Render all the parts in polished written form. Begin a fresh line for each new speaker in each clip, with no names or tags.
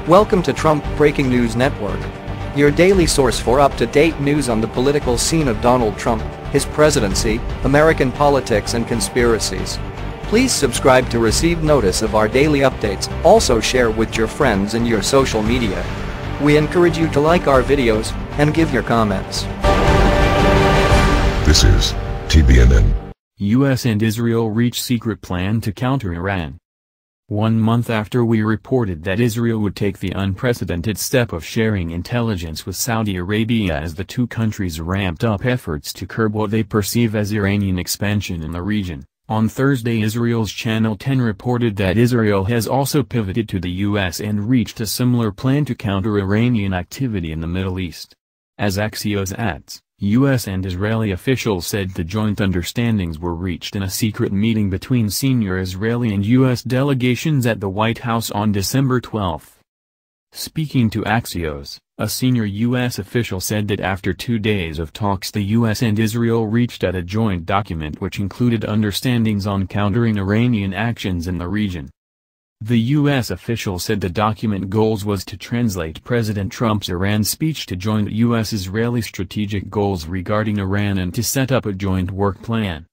Welcome to Trump Breaking News Network, your daily source for up-to-date news on the political scene of Donald Trump, his presidency, American politics and conspiracies. Please subscribe to receive notice of our daily updates. Also share with your friends and your social media. We encourage you to like our videos and give your comments.
This is TBNN.
U.S. and Israel reach secret plan to counter Iran. 1 month after we reported that Israel would take the unprecedented step of sharing intelligence with Saudi Arabia as the two countries ramped up efforts to curb what they perceive as Iranian expansion in the region, on Thursday Israel's Channel 10 reported that Israel has also pivoted to the U.S. and reached a similar plan to counter Iranian activity in the Middle East. As Axios adds, U.S. and Israeli officials said the joint understandings were reached in a secret meeting between senior Israeli and U.S. delegations at the White House on December 12. Speaking to Axios, a senior U.S. official said that after 2 days of talks the U.S. and Israel reached at a joint document which included understandings on countering Iranian actions in the region. The U.S. official said the document goals was to translate President Trump's Iran speech to joint U.S.-Israeli strategic goals regarding Iran and to set up a joint work plan.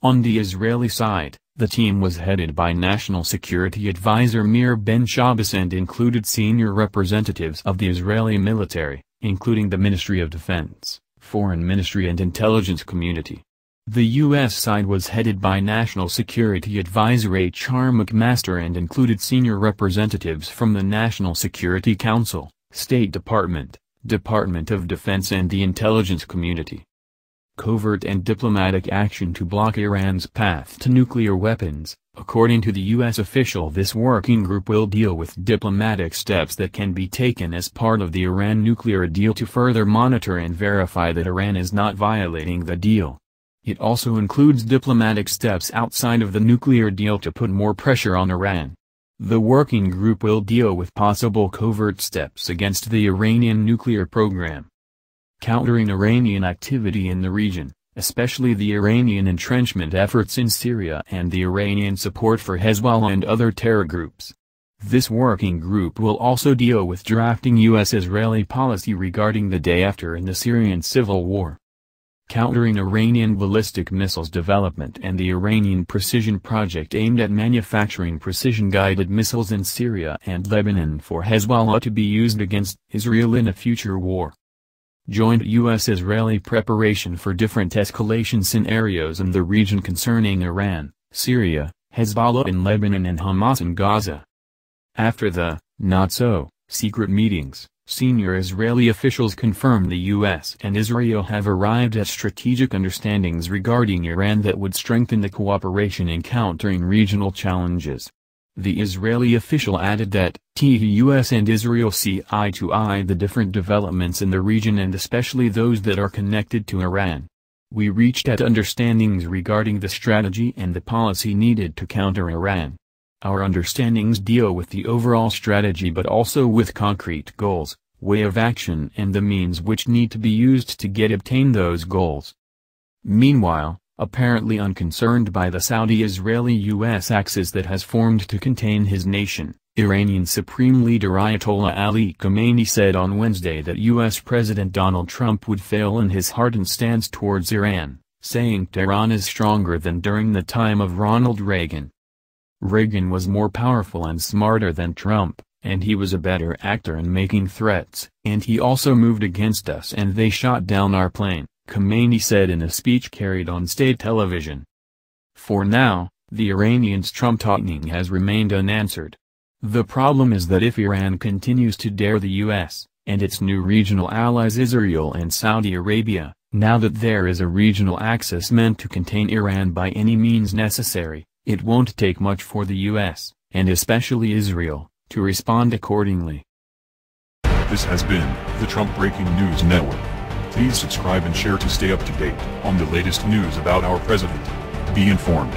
On the Israeli side, the team was headed by National Security Advisor Mir Ben-Shabbos and included senior representatives of the Israeli military, including the Ministry of Defense, Foreign Ministry and Intelligence Community. The U.S. side was headed by National Security Advisor H.R. McMaster and included senior representatives from the National Security Council, State Department, Department of Defense and the intelligence community. Covert and diplomatic action to block Iran's path to nuclear weapons. According to the U.S. official, this working group will deal with diplomatic steps that can be taken as part of the Iran nuclear deal to further monitor and verify that Iran is not violating the deal. It also includes diplomatic steps outside of the nuclear deal to put more pressure on Iran. The working group will deal with possible covert steps against the Iranian nuclear program. Countering Iranian activity in the region, especially the Iranian entrenchment efforts in Syria and the Iranian support for Hezbollah and other terror groups. This working group will also deal with drafting U.S.-Israeli policy regarding the day after in the Syrian civil war. Countering Iranian ballistic missiles development and the Iranian precision project aimed at manufacturing precision-guided missiles in Syria and Lebanon for Hezbollah to be used against Israel in a future war. Joint U.S.-Israeli preparation for different escalation scenarios in the region concerning Iran, Syria, Hezbollah in Lebanon and Hamas in Gaza. After the not-so-secret meetings, senior Israeli officials confirmed the U.S. and Israel have arrived at strategic understandings regarding Iran that would strengthen the cooperation in countering regional challenges. The Israeli official added that the U.S. and Israel see eye to eye the different developments in the region and especially those that are connected to Iran. We reached at understandings regarding the strategy and the policy needed to counter Iran. Our understandings deal with the overall strategy but also with concrete goals, way of action and the means which need to be used to obtain those goals. Meanwhile, apparently unconcerned by the Saudi-Israeli-U.S. axis that has formed to contain his nation, Iranian Supreme Leader Ayatollah Ali Khamenei said on Wednesday that U.S. President Donald Trump would fail in his hardened stance towards Iran, saying Tehran is stronger than during the time of Ronald Reagan. Reagan was more powerful and smarter than Trump, and he was a better actor in making threats, and he also moved against us and they shot down our plane, Khamenei said in a speech carried on state television. For now, the Iranians' Trump taunting has remained unanswered. The problem is that if Iran continues to dare the U.S., and its new regional allies Israel and Saudi Arabia, now that there is a regional axis meant to contain Iran by any means necessary, it won't take much for the U.S., and especially Israel, to respond accordingly.
This has been the Trump Breaking News Network. Please subscribe and share to stay up to date on the latest news about our president. Be informed.